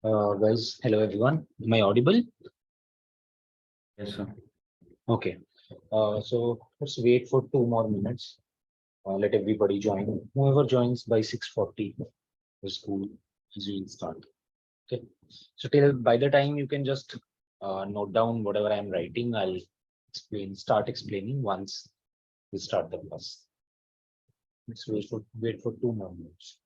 Guys, hello everyone. Am I audible? Yes, sir. Okay. So let's wait for 2 more minutes. Let everybody join. Whoever joins by 6:40 is cool. We'll start. Okay. So till by the time you can just note down whatever I'm writing. I'll start explaining once we start the class. Let's wait for 2 more minutes.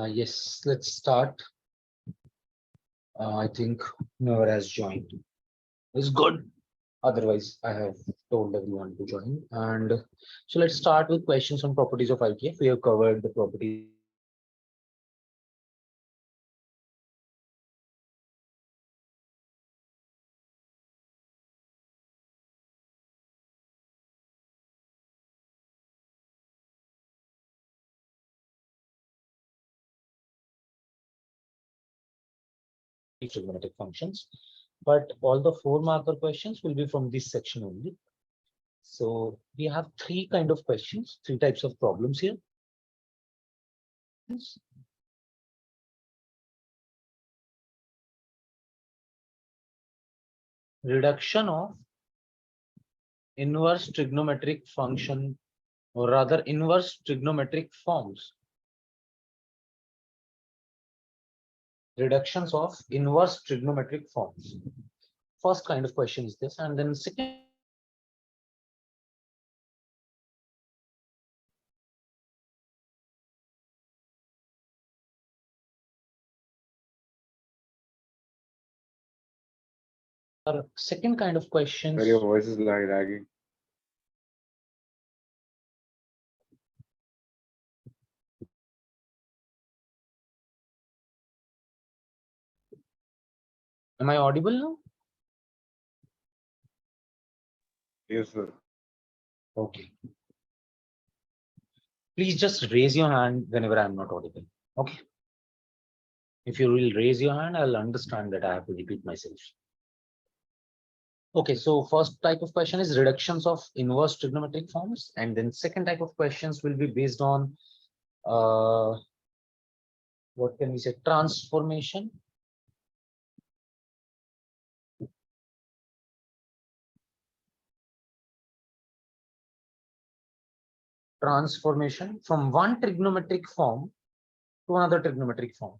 Yes, let's start. I think whoever has joined is good. Otherwise, I have told everyone to join. And so let's start with questions on properties of ITF. We have covered the properties of ITF in the previous class. Trigonometric functions. but all the 4-marker questions will be from this section only. So we have 3 kind of questions, 3 types of problems here. Reduction of inverse trigonometric function, or rather inverse trigonometric forms. Reductions of inverse trigonometric forms. First kind of question is this, and then second. Second kind of questions. Your voice is lagging. Am I audible now? Yes, sir. Okay. Please just raise your hand whenever I'm not audible. Okay. If you will raise your hand, I'll understand that I have to repeat myself. Okay, so first type of question is reductions of inverse trigonometric forms, and then second type of questions will be based on what can we say, transformation. Transformation from one trigonometric form to another trigonometric form.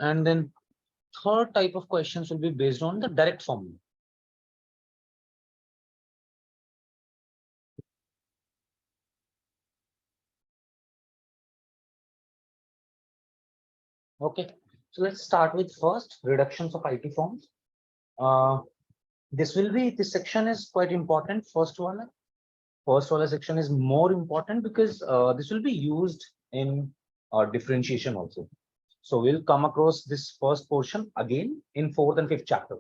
And then third type of questions will be based on the direct formula. Okay, so let's start with first reductions of IT forms. This section is quite important. First one section is more important because this will be used in differentiation also. So we'll come across this first portion again in 4th and 5th chapter,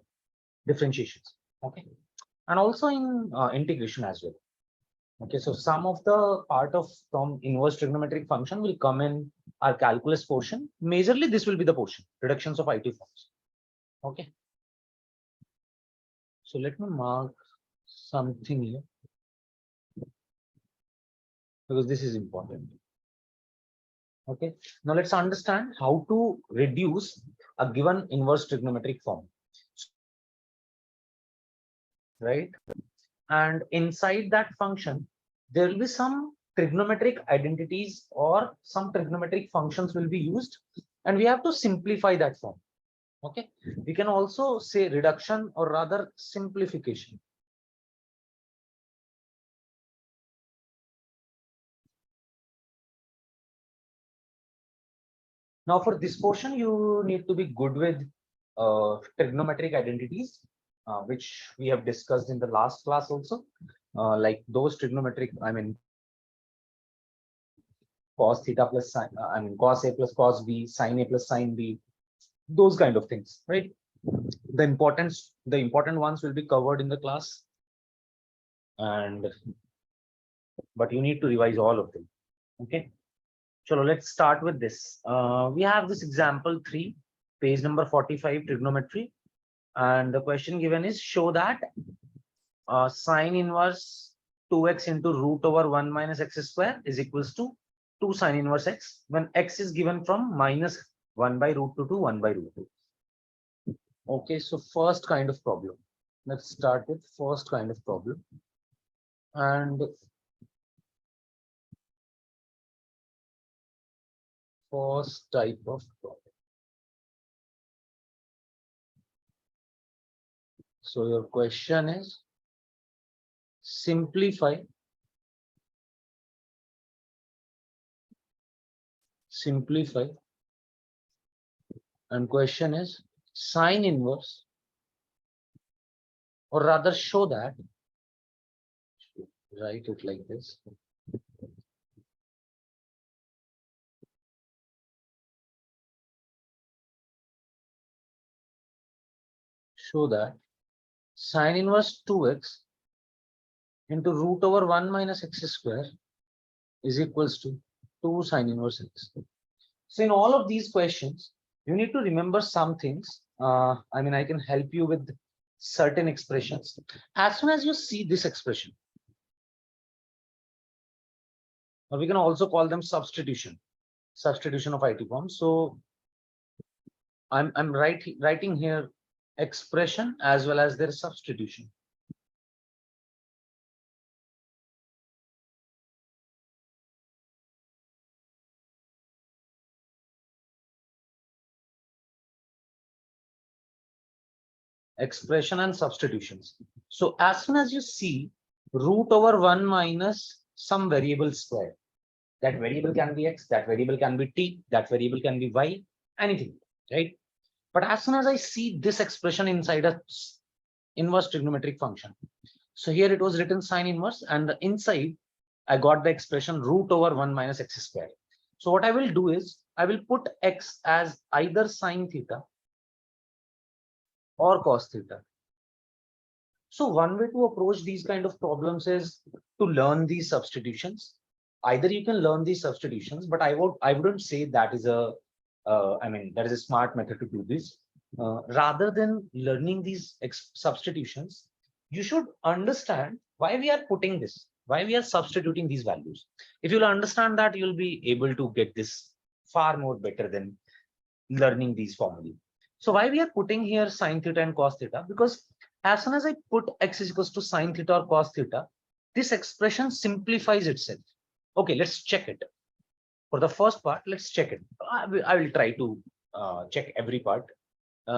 differentiations. Okay, and also in integration as well. Okay, so some of the part of from inverse trigonometric function will come in our calculus portion. Majorly, this will be the portion, reductions of IT forms. Okay. So let me mark something here, because this is important. Okay, now let's understand how to reduce a given inverse trigonometric form. Right? And inside that function, there will be some trigonometric identities or some trigonometric functions will be used, and we have to simplify that form. Okay, we can also say reduction or rather simplification. Now for this portion, you need to be good with trigonometric identities, which we have discussed in the last class also, like those trigonometric, I mean, cos theta plus sin, cos A plus cos B, sin A plus sin B, those kind of things, right? The important ones will be covered in the class, but you need to revise all of them. Okay. So let's start with this. We have this example 3, page number 45, trigonometry, and the question given is show that sine inverse 2x into root over 1 minus x square is equals to 2 sine inverse x when x is given from minus 1 by root 2 to 1 by root 2. Okay, so first kind of problem. Let's start with first kind of problem. And first type of problem. So your question is simplify and question is sine inverse, or rather show that, write it like this. show that sine inverse 2x into root over 1 minus x square is equals to 2 sine inverse x. So in all of these questions, you need to remember some things. I mean, I can help you with certain expressions. As soon as you see this expression, or we can also call them substitution of IT forms. So I'm writing here expression as well as their substitution. Expression and substitutions. So as soon as you see root over 1 minus some variable square, that variable can be x, that variable can be t, that variable can be y, anything, right? But as soon as I see this expression inside a inverse trigonometric function, so here it was written sine inverse, and the inside I got the expression root over 1 minus x square. So what I will do is I will put x as either sine theta or cos theta. So one way to approach these kind of problems is to learn these substitutions. Either you can learn these substitutions, but I wouldn't say that is a I mean, that is a smart method to do this. Rather than learning these substitutions, you should understand why we are putting this, why we are substituting these values. If you'll understand that, you'll be able to get this far more better than learning these formulae. So why we are putting here sine theta and cos theta? Because as soon as I put x is equals to sine theta or cos theta, this expression simplifies itself. Okay, let's check it. For the first part, let's check it. I will try to check every part.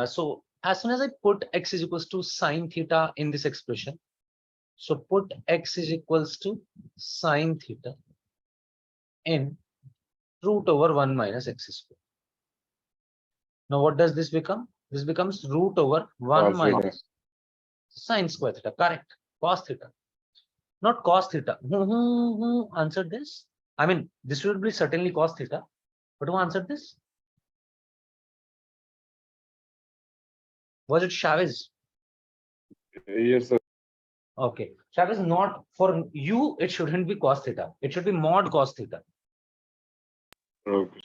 So as soon as I put x is equals to sine theta in this expression, so put x is equals to sine theta in root over 1 minus x square. Now what does this become? This becomes root over 1 Cos minus theta. sine square theta. Correct. Cos theta. Not cos theta. Who answered this? I mean, this will be certainly cos theta. But who answered this? Was it Chavez? Yes, sir. Okay. Chavez, not for you, it shouldn't be cos theta. It should be mod cos theta. Okay.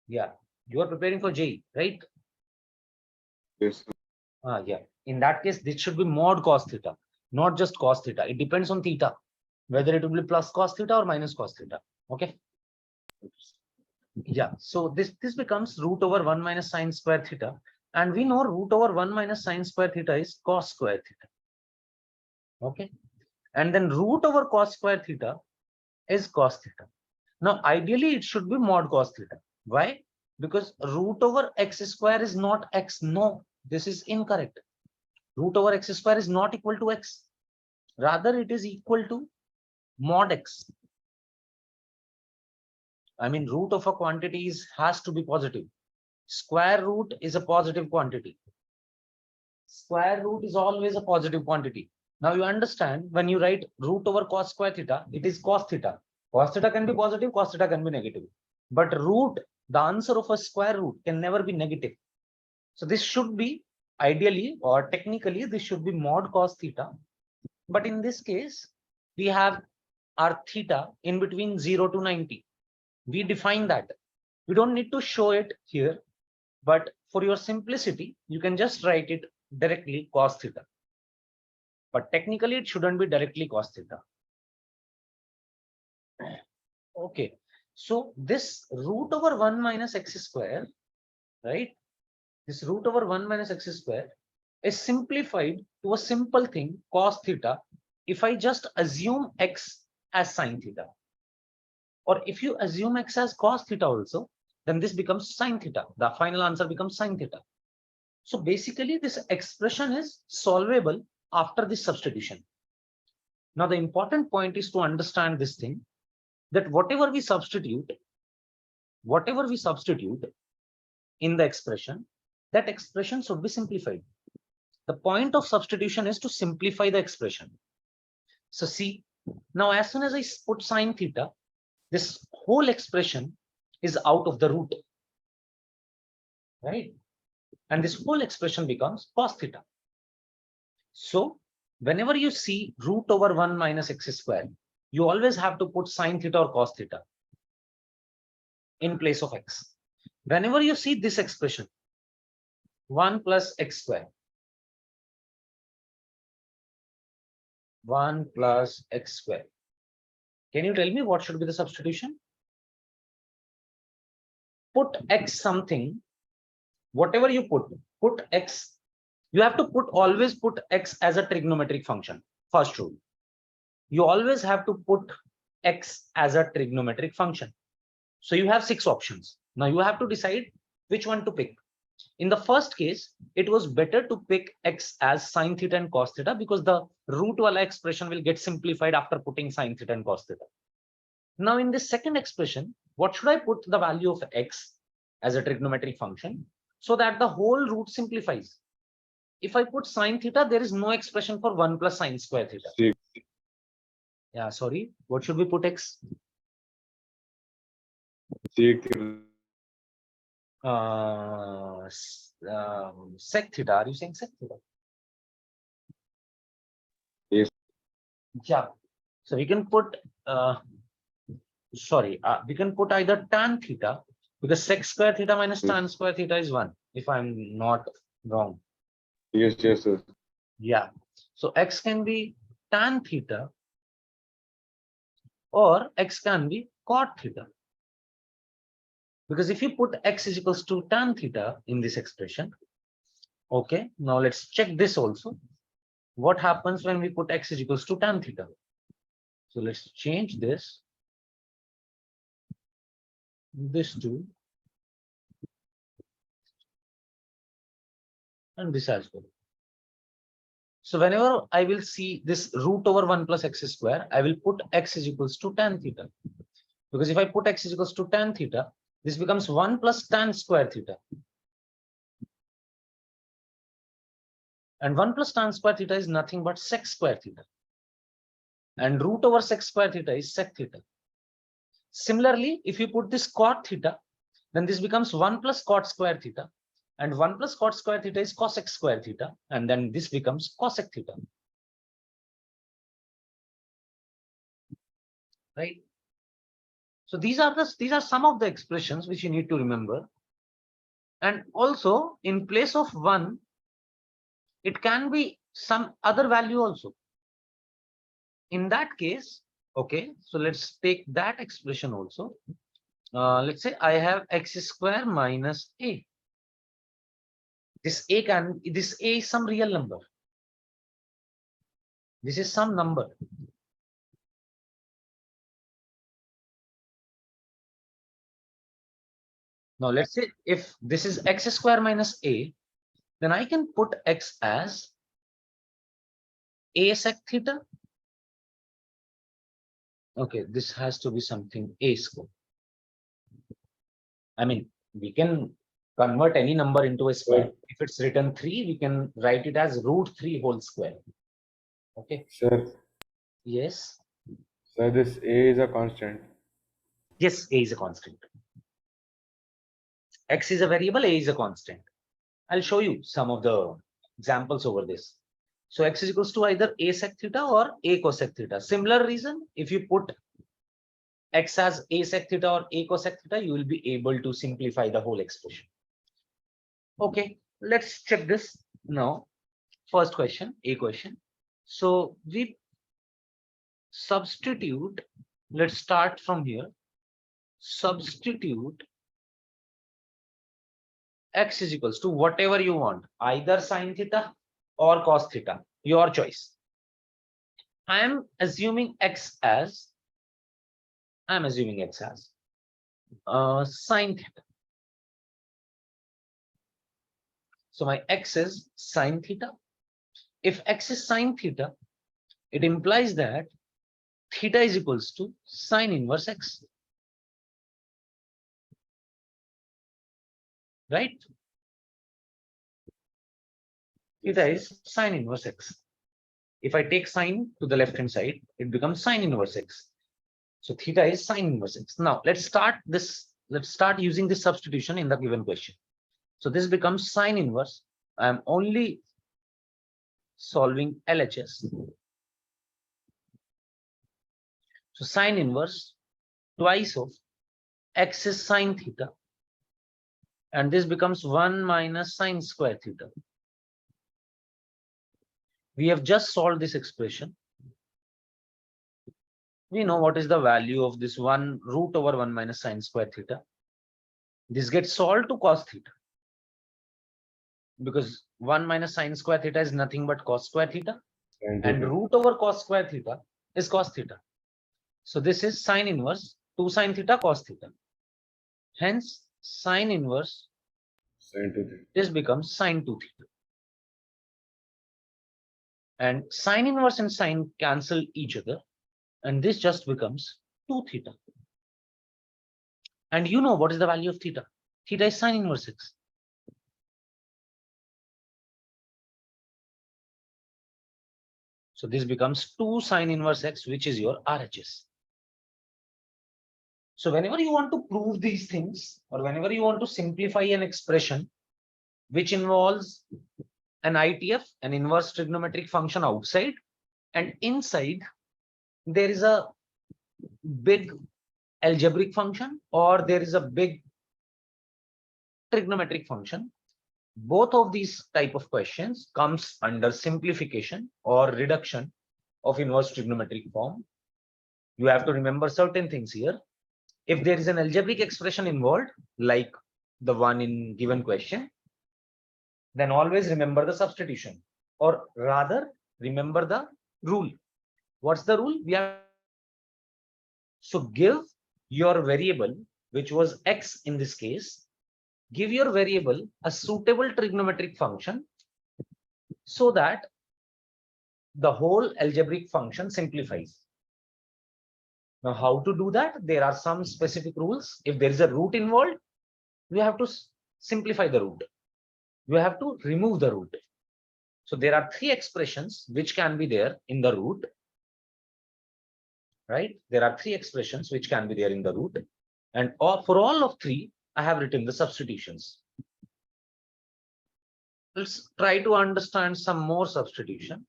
Yeah. You are preparing for J, right? Yes, sir. Yeah. In that case, this should be mod cos theta, not just cos theta. It depends on theta, whether it will be plus cos theta or minus cos theta. Okay. Yeah. So this becomes root over 1 minus sine square theta. And we know root over 1 minus sine square theta is cos square theta. Okay. And then root over cos square theta is cos theta. Now, ideally, it should be mod cos theta. Why? Because root over x square is not x. No, this is incorrect. Root over x square is not equal to x. Rather, it is equal to mod x. I mean, root of a quantity has to be positive. Square root is a positive quantity. Square root is always a positive quantity. Now you understand when you write root over cos square theta, it is cos theta. Cos theta can be positive, cos theta can be negative. But root, the answer of a square root can never be negative. So this should be ideally or technically, this should be mod cos theta. But in this case, we have our theta in between 0 to 90. We define that. We don't need to show it here, but for your simplicity, you can just write it directly cos theta. But technically, it shouldn't be directly cos theta. Okay, so this root over 1 minus x square, right? This root over 1 minus x square is simplified to a simple thing, cos theta, if I just assume x as sine theta. Or if you assume x as cos theta also, then this becomes sine theta. The final answer becomes sine theta. So basically, this expression is solvable after this substitution. Now, the important point is to understand this thing, that whatever we substitute in the expression, that expression should be simplified. The point of substitution is to simplify the expression. So see, now as soon as I put sine theta, this whole expression is out of the root, right? And this whole expression becomes cos theta. So whenever you see root over 1 minus x square, you always have to put sine theta or cos theta in place of x. Whenever you see this expression, 1 plus x square, 1 plus x square. Can you tell me what should be the substitution? Put x something, whatever you put x. You have to always put x as a trigonometric function. First rule. You always have to put x as a trigonometric function. So you have 6 options. Now you have to decide which one to pick. In the first case, it was better to pick x as sine theta and cos theta because the root wala expression will get simplified after putting sine theta and cos theta. Now in this second expression, what should I put the value of x as a trigonometric function so that the whole root simplifies? If I put sine theta, there is no expression for 1 plus sine square theta. Sec. Yeah, sorry. What should we put x? Sec theta. Sec theta. Are you saying sec theta? Yes. Yeah. So we can put we can put either tan theta because sec square theta minus tan square theta is 1, if I'm not wrong. Yes, sir. Yeah. So x can be tan theta or x can be cot theta. Because if you put x is equals to tan theta in this expression, okay, now let's check this also. What happens when we put x is equals to tan theta? So let's change this to, and this as well. So whenever I will see this root over 1 plus x square, I will put x is equals to tan theta. Because if I put x is equals to tan theta, this becomes 1 plus tan square theta. And 1 plus tan square theta is nothing but sec square theta. And root over sec square theta is sec theta. Similarly, if you put this cot theta, then this becomes 1 plus cot square theta. And 1 plus cot square theta is cosec square theta. And then this becomes cosec theta. Right? So these are some of the expressions which you need to remember. And also in place of 1, it can be some other value also. In that case, okay, so let's take that expression also. Let's say I have x square minus a. This a is some real number. This is some number. Now let's say if this is x square minus a, then I can put x as a sec theta. Okay, this has to be something a square. I mean, we can convert any number into a square. If it's written 3, we can write it as root 3 whole square. Okay. Sir. Yes. So this A is a constant. Yes, a is a constant. X is a variable, a is a constant. I'll show you some of the examples over this. So x is equals to either a sec theta or a cosec theta. Similar reason, if you put x as a sec theta or a cosec theta, you will be able to simplify the whole expression. Okay, let's check this now. First question, a question. So we substitute, let's start from here. Substitute x is equals to whatever you want, either sine theta or cos theta, your choice. I am assuming x as sine theta. So my x is sine theta. If x is sine theta, it implies that theta is equals to sine inverse x. Right? Theta is sine inverse x. If I take sine to the left hand side, it becomes sine inverse x. So theta is sine inverse x. Now let's start this. Let's start using this substitution in the given question. So this becomes sine inverse. I am only solving LHS. So sine inverse twice of x is sine theta, and this becomes 1 minus sine square theta. We have just solved this expression. We know what is the value of this 1 root over 1 minus sine square theta. This gets solved to cos theta, because 1 minus sine square theta is nothing but cos square theta, and root over cos square theta is cos theta. So this is sine inverse 2 sine theta cos theta. Hence sine inverse, this becomes sine 2 theta. And sine inverse and sine cancel each other, and this just becomes 2 theta. And you know what is the value of theta? Theta is sine inverse x. So this becomes 2 sine inverse x, which is your RHS. So whenever you want to prove these things, or whenever you want to simplify an expression which involves an ITF, an inverse trigonometric function outside, and inside there is a big algebraic function, or there is a big trigonometric function, both of these type of questions comes under simplification or reduction of inverse trigonometric form. You have to remember certain things here. If there is an algebraic expression involved, like the one in given question, then always remember the substitution, or rather remember the rule. What's the rule? So give your variable, which was x in this case, give your variable a suitable trigonometric function so that the whole algebraic function simplifies. Now, how to do that? There are some specific rules. If there is a root involved, you have to simplify the root. You have to remove the root. So there are 3 expressions which can be there in the root, right? There are 3 expressions which can be there in the root, and for all of 3, I have written the substitutions. Let's try to understand some more substitution.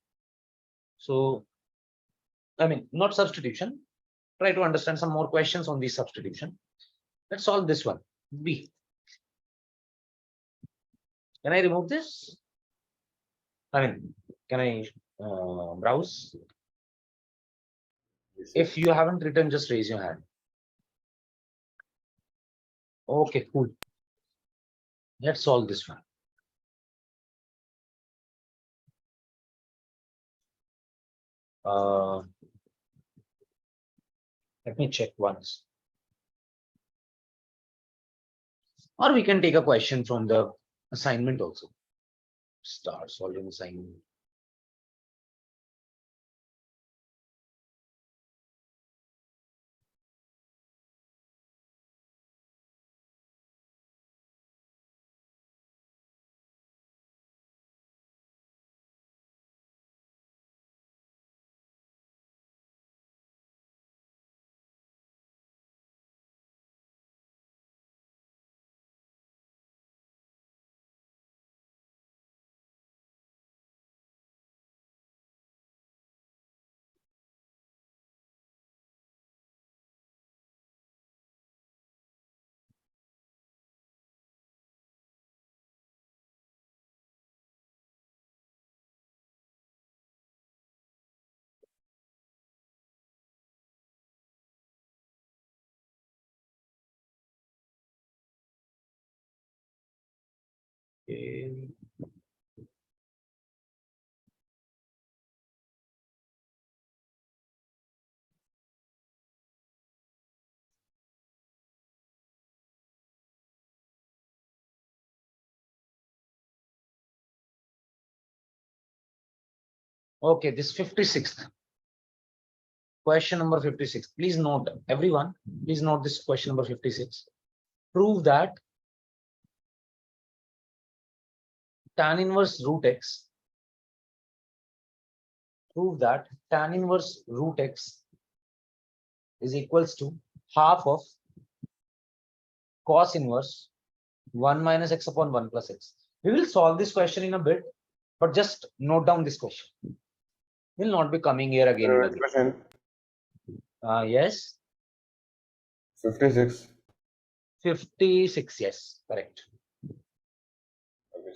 So, I mean, not substitution. Try to understand some more questions on this substitution. Let's solve this one. B. Can I remove this? I mean, can I browse? If you haven't written, just raise your hand. Okay, cool. Let's solve this one. Let me check once. Or we can take a question from the assignment also. Start solving assignment. Okay. Okay, this 56th. Question number 56. Please note, everyone, please note this question number 56. Prove that tan inverse root x, prove that tan inverse root x is equals to half of cos inverse 1 minus x upon 1 plus x. We will solve this question in a bit. But just note down this question. Will not be coming here again and again. Question Yes, 56. 56. Yes, correct. Okay.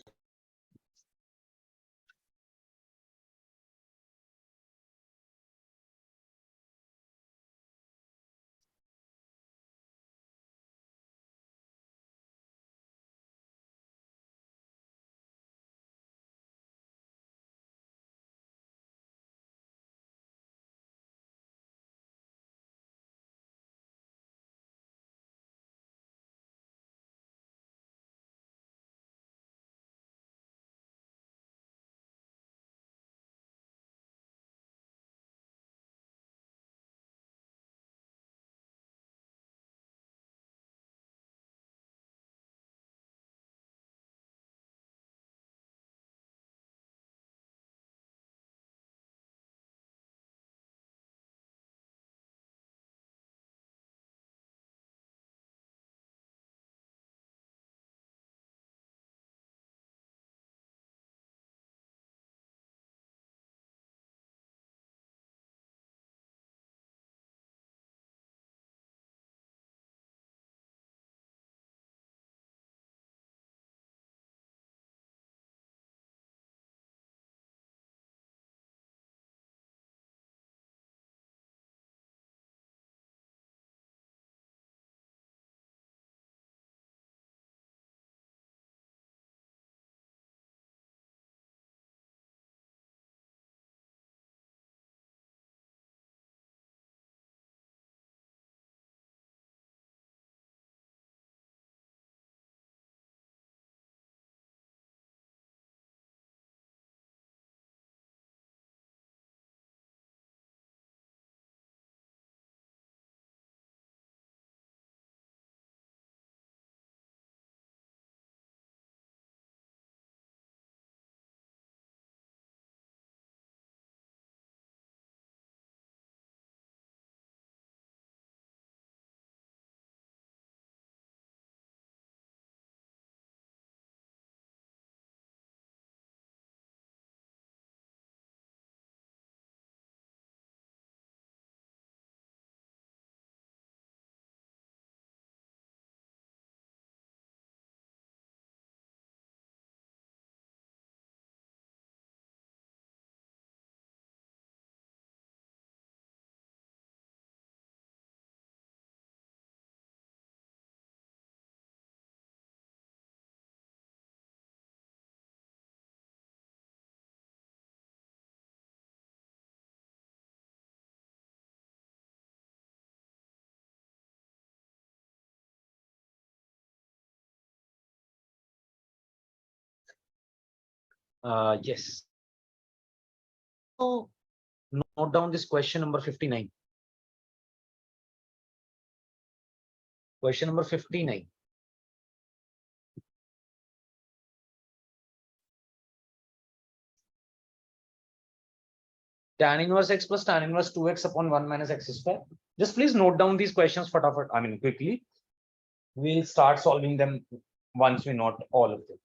Yes. So note down this question number 59. Question number 59. Tan inverse x plus tan inverse 2x upon 1 minus x square. Just please note down these questions quickly. We'll start solving them once we note all of them.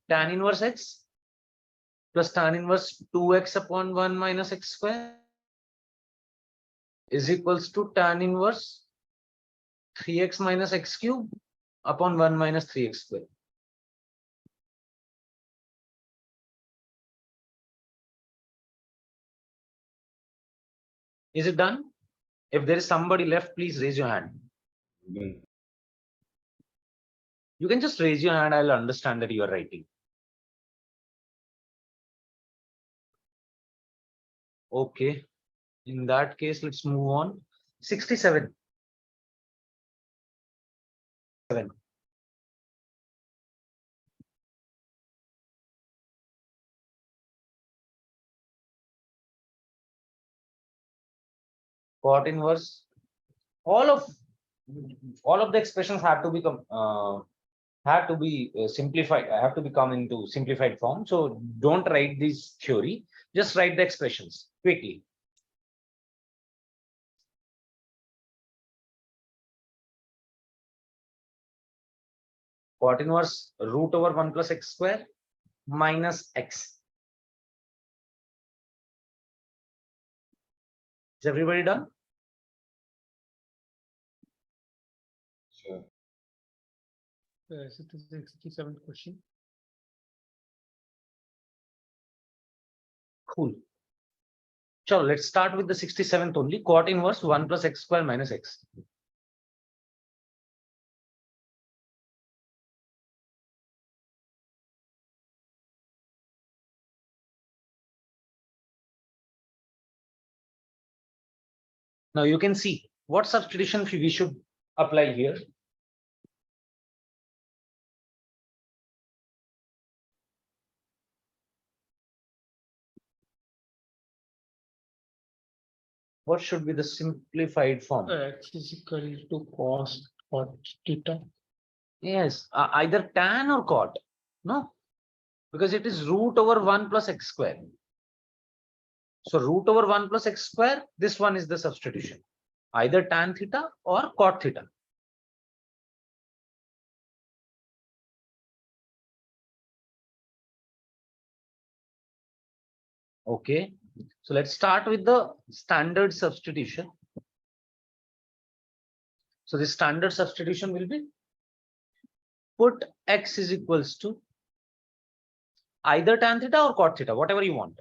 Tan inverse x plus tan inverse 2x upon 1 minus x square is equals to tan inverse 3x minus x cube upon 1 minus 3x square. Is it done? If there is somebody left, please raise your hand. Done. You can just raise your hand. I'll understand that you are writing. Okay. In that case, let's move on. 67. 7. Cot inverse. All of the expressions have to become simplified. Have to become into simplified form. So don't write this theory. Just write the expressions quickly. Cot inverse root over 1 plus x square minus x. Is everybody done? Sure. Yes, it is the 67th question. Cool. So let's start with the 67th only. Cot inverse 1 plus x square minus x. Now you can see what substitution we should apply here. What should be the simplified form? X is equal to cos cot theta. Yes, either tan or cot. No, because it is root over 1 plus x square. So root over 1 plus x square, this one is the substitution. Either tan theta or cot theta. Okay, so let's start with the standard substitution. So the standard substitution will be put x is equals to either tan theta or cot theta, whatever you want.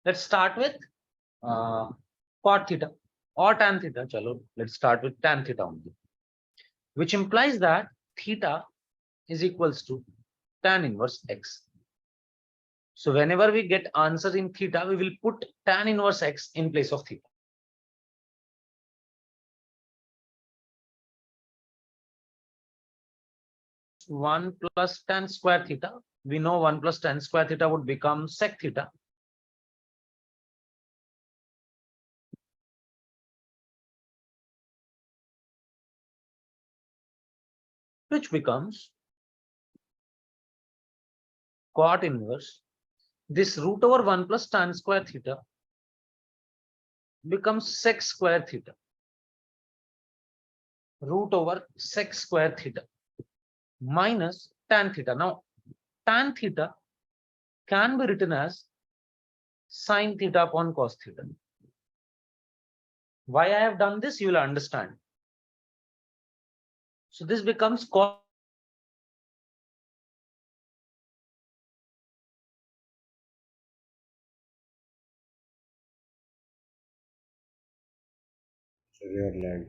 Let's start with cot theta or tan theta. Chalo, let's start with tan theta only, which implies that theta is equals to tan inverse x. So whenever we get answer in theta, we will put tan inverse x in place of theta. One plus tan square theta. We know 1 plus tan square theta would become sec theta. Which becomes cot inverse. This root over 1 plus tan square theta becomes sec square theta. Root over sec square theta minus tan theta. Now, tan theta can be written as sin theta upon cos theta. Why I have done this, you will understand. So this becomes cos. So your lag.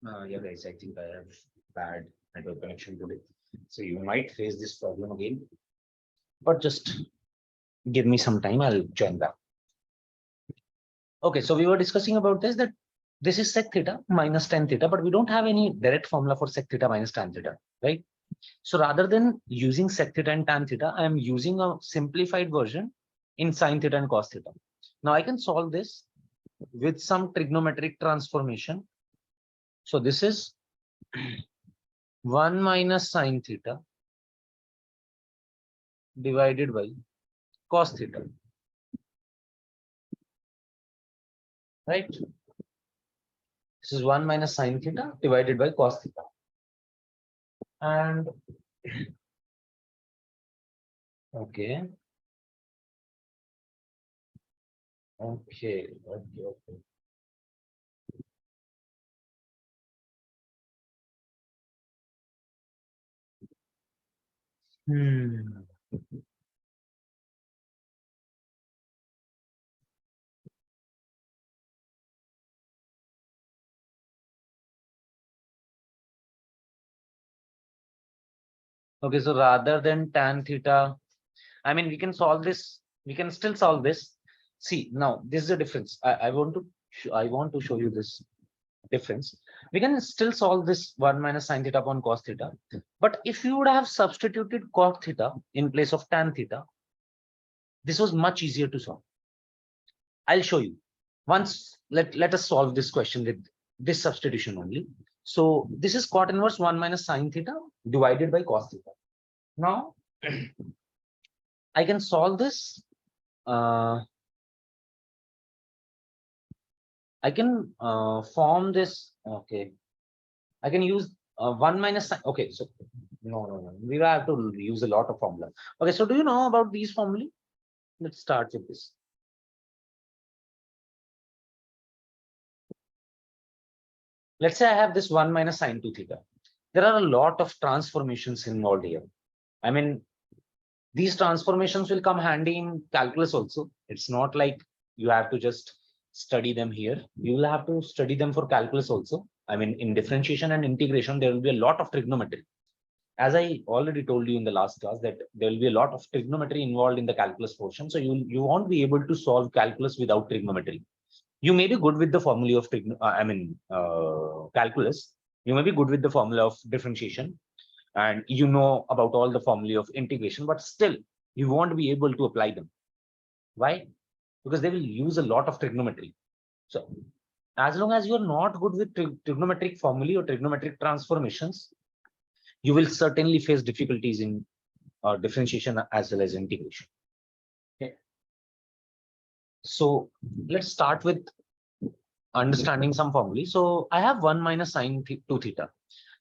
Yeah, guys, I think I have bad network connection today. So you might face this problem again, but just give me some time, I'll join back. Okay, so we were discussing about this, that this is sec theta minus tan theta, but we don't have any direct formula for sec theta minus tan theta, right? So rather than using sec theta and tan theta, I am using a simplified version in sin theta and cos theta. Now I can solve this with some trigonometric transformation. So this is 1 minus sin theta divided by cos theta, right? This is 1 minus sin theta divided by cos theta. And okay. Okay. Hmm. Okay, so rather than tan theta, I mean, we can solve this. We can still solve this. See, now this is the difference. I want to show you this difference. We can still solve this 1 minus sin theta upon cos theta. But if you would have substituted cos theta in place of tan theta, this was much easier to solve. I'll show you. Once let us solve this question with this substitution only. So this is cot inverse 1 minus sin theta divided by cos theta. Now I can solve this. I can form this. Okay, I can use 1 minus sin. Okay, so no. We will have to use a lot of formula. Okay, so do you know about these formulae? Let's start with this. Let's say I have this 1 minus sin 2 theta. There are a lot of transformations involved here. I mean, these transformations will come handy in calculus also. It's not like you have to just study them here. You will have to study them for calculus also. I mean, in differentiation and integration, there will be a lot of trigonometry. As I already told you in the last class, that there will be a lot of trigonometry involved in the calculus portion. So you won't be able to solve calculus without trigonometry. You may be good with the formula of calculus. You may be good with the formula of differentiation, and you know about all the formula of integration, but still you won't be able to apply them. Why? Because they will use a lot of trigonometry. So as long as you are not good with trigonometric formulae or trigonometric transformations, you will certainly face difficulties in differentiation as well as integration. Okay. So let's start with understanding some formulae. So I have 1 minus sin 2 theta.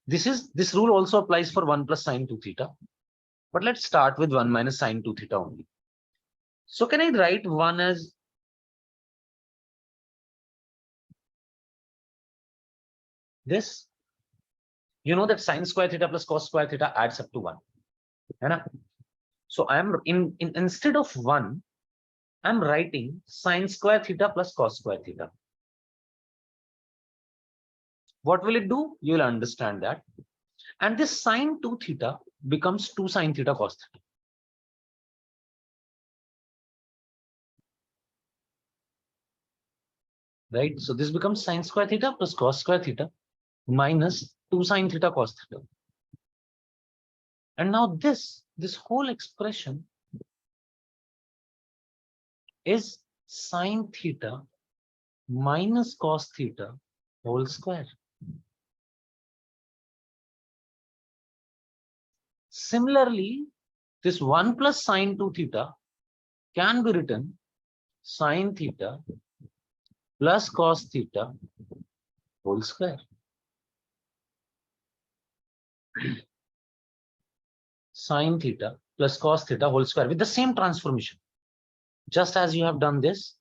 This rule also applies for 1 plus sin 2 theta. But let's start with 1 minus sin 2 theta only. So can I write 1 as this? You know that sin square theta plus cos square theta adds up to 1. Right? So I am instead of 1, I'm writing sin square theta plus cos square theta. What will it do? You will understand that. And this sin 2 theta becomes 2 sin theta cos theta. Right? So this becomes sin square theta plus cos square theta minus 2 sin theta cos theta. And now this whole expression is sin theta minus cos theta whole square. Similarly, this 1 plus sin 2 theta can be written sin theta plus cos theta whole square. Sin theta plus cos theta whole square with the same transformation. Just as you have done this,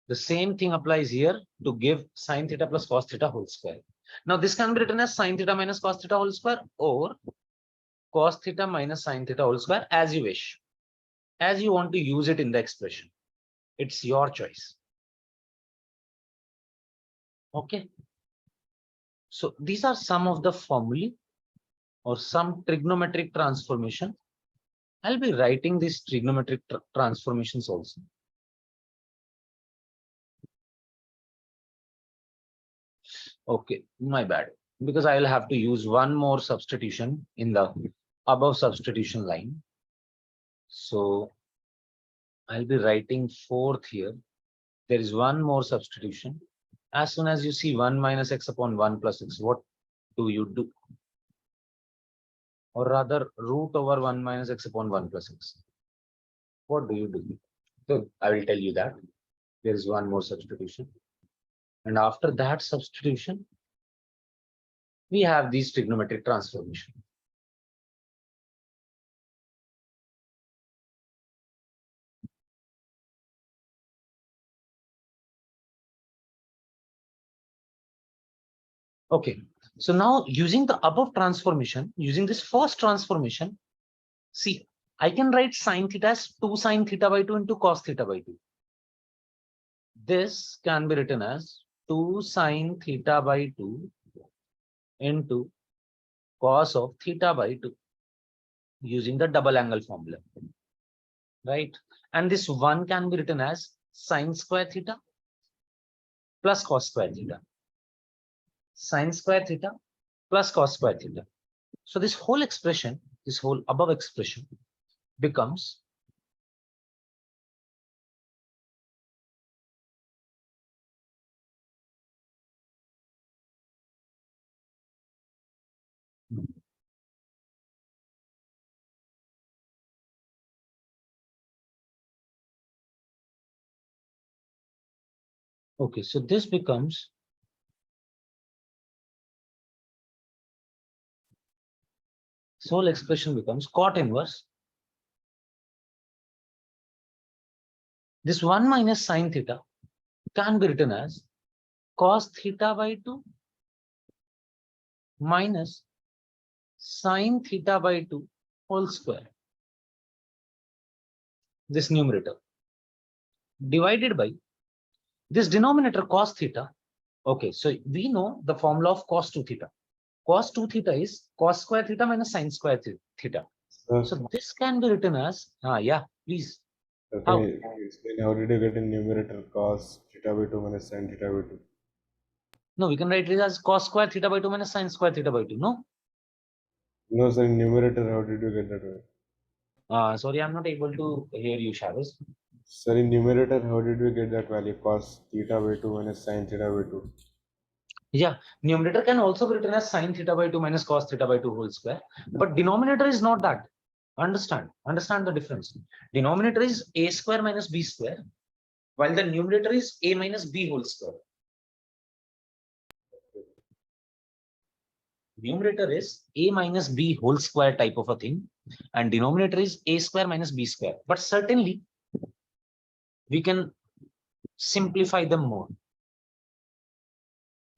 the same thing applies here to give sin theta plus cos theta whole square. Now this can be written as sin theta minus cos theta whole square or cos theta minus sin theta whole square, as you wish, as you want to use it in the expression. It's your choice. Okay. So these are some of the formulae or some trigonometric transformation. I'll be writing these trigonometric transformations also. Okay, my bad. Because I will have to use one more substitution in the above substitution line. So I'll be writing fourth here. There is one more substitution. As soon as you see 1 minus x upon 1 plus x, what do you do? Or rather, root over 1 minus x upon 1 plus x. What do you do? So I will tell you that. There is one more substitution. And after that substitution, we have these trigonometric transformation. Okay, so now using the above transformation, using this first transformation, see, I can write sine theta as 2 sine theta by 2 into cos theta by 2. This can be written as 2 sine theta by 2 into cos of theta by 2 using the double angle formula, right? And this 1 can be written as sine square theta plus cos square theta. Sine square theta plus cos square theta. So this whole expression, this whole above expression becomes okay, so this becomes whole expression becomes cot inverse. This 1 minus sine theta can be written as cos theta by 2 minus sine theta by 2 whole square. This numerator divided by this denominator cos theta. Okay, so we know the formula of cos 2 theta. Cos 2 theta is cos square theta minus sine square theta. So this can be written as, yeah, please. Can you explain how did you get in numerator cos theta by 2 minus sin theta by 2? No, we can write it as cos square theta by 2 minus sine square theta by 2. No? No, sir, in numerator, how did you get that way? Sorry, I'm not able to hear you, Shadows. Sir, in numerator, how did we get that value? Cos theta by 2 minus sin theta by 2. Yeah, numerator can also be written as sine theta by 2 minus cos theta by 2 whole square. But denominator is not that. Understand the difference. Denominator is a square minus b square, while the numerator is a minus b whole square. Numerator is a minus b whole square type of a thing, and denominator is a square minus b square. But certainly, we can simplify them more,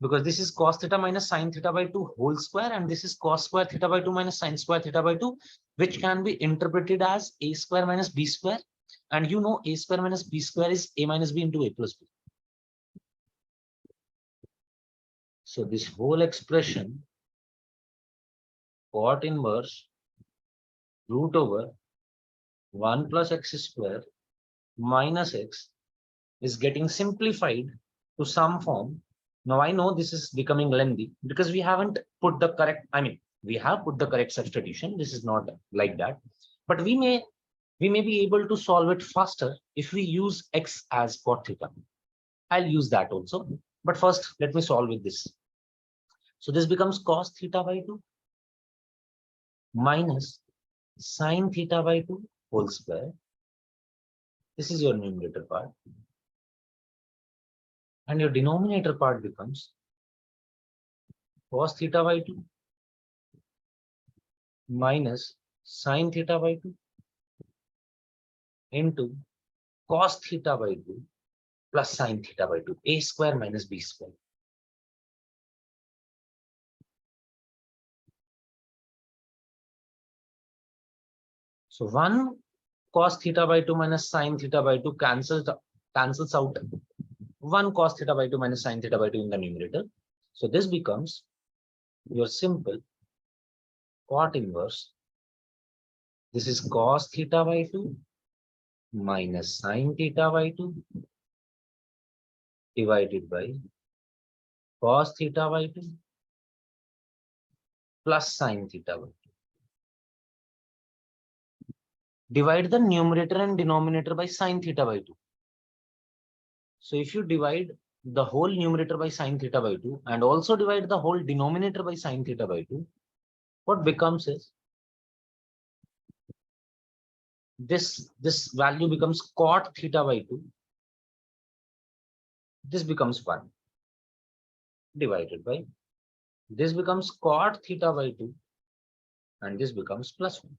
because this is cos theta minus sine theta by 2 whole square, and this is cos square theta by 2 minus sine square theta by 2, which can be interpreted as a square minus b square. And you know a square minus b square is a minus b into a plus b. So this whole expression, cot inverse root over 1 plus x square minus x is getting simplified to some form. Now I know this is becoming lengthy because we haven't put the correct, we have put the correct substitution. This is not like that, but we may be able to solve it faster if we use x as cot theta. I'll use that also, but first let me solve with this. So this becomes cos theta by 2 minus sine theta by 2 whole square. This is your numerator part. And your denominator part becomes cos theta by 2 minus sine theta by 2 into cos theta by 2 plus sine theta by 2, a square minus b square. So 1 cos theta by 2 minus sine theta by 2 cancels out 1 cos theta by 2 minus sine theta by 2 in the numerator. So this becomes your simple cot inverse. This is cos theta by 2 minus sin theta by 2 divided by cos theta by 2 plus sin theta by 2. Divide the numerator and denominator by sin theta by 2. So if you divide the whole numerator by sin theta by 2 and also divide the whole denominator by sin theta by 2, what becomes is this value becomes cot theta by 2. This becomes 1 divided by this becomes cot theta by 2 and this becomes plus 1.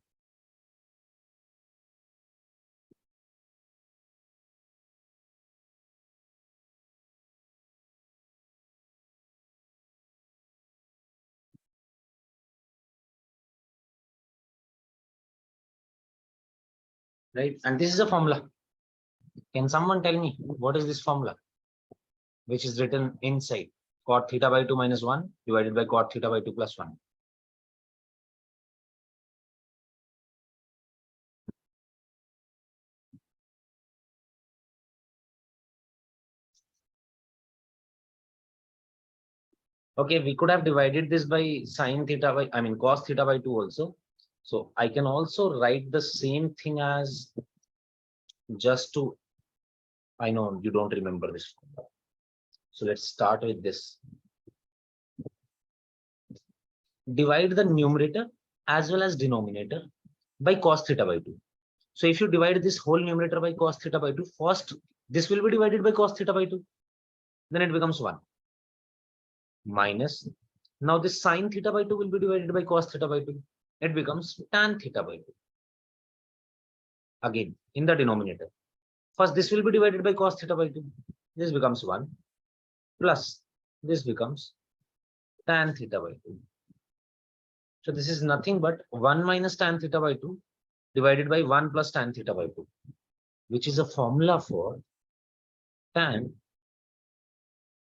Right? And this is a formula. Can someone tell me what is this formula? Which is written inside cot theta by 2 minus 1 divided by cot theta by 2 plus 1. Okay, we could have divided this by sin theta by, cos theta by 2 also. So I can also write the same thing as just to, I know you don't remember this. So let's start with this. Divide the numerator as well as denominator by cos theta by 2. So if you divide this whole numerator by cos theta by 2, first this will be divided by cos theta by 2. Then it becomes 1. Minus, now this sin theta by 2 will be divided by cos theta by 2. It becomes tan theta by 2. Again, in the denominator. First, this will be divided by cos theta by 2. This becomes 1. Plus, this becomes tan theta by 2. So this is nothing but 1 minus tan theta by 2 divided by 1 plus tan theta by 2, which is a formula for tan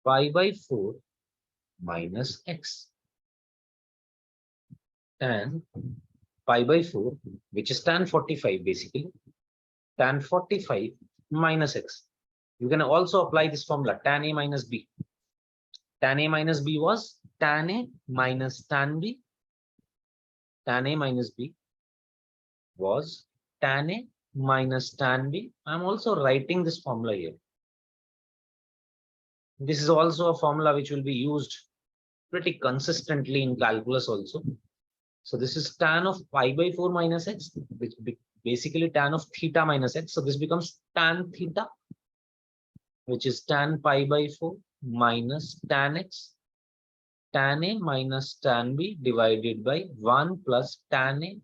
pi by 4 minus x. Tan pi by 4, which is tan 45 basically, tan 45 minus x. You can also apply this formula, tan a minus b. Tan a minus b was tan a minus tan b. Tan a minus b was tan a minus tan b. I'm also writing this formula here. This is also a formula which will be used pretty consistently in calculus also. So this is tan of pi by 4 minus x, which basically tan of theta minus x. So this becomes tan theta, which is tan pi by 4 minus tan x, tan a minus tan b divided by 1 plus tan a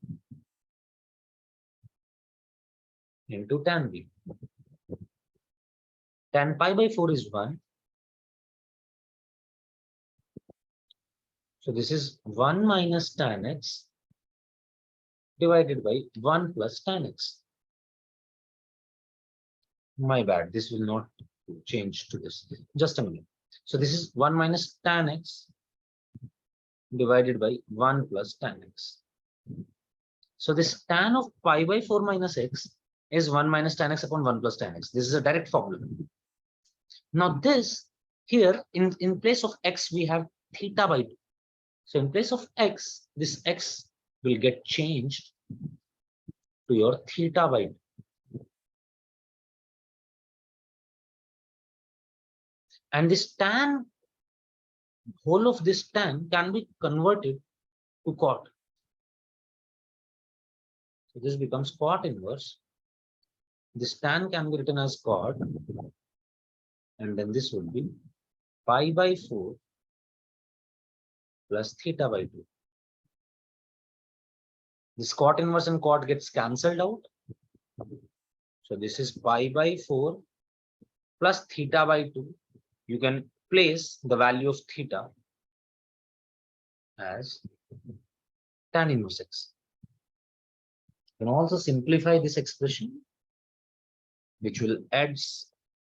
into tan b. Tan pi by 4 is 1. So this is 1 minus tan x divided by 1 plus tan x. My bad, this will not change to this. Just a minute. So this is 1 minus tan x divided by 1 plus tan x. So this tan of pi by 4 minus x is 1 minus tan x upon 1 plus tan x. This is a direct formula. Now this here in place of x we have theta by 2. So in place of x, this x will get changed to your theta by 2. And this tan, whole of this tan can be converted to cot. So this becomes cot inverse. This tan can be written as cot. And then this would be pi by 4 plus theta by 2. This cot inverse and cot gets cancelled out. So this is pi by 4 plus theta by 2. You can place the value of theta as tan inverse x. You can also simplify this expression, which will add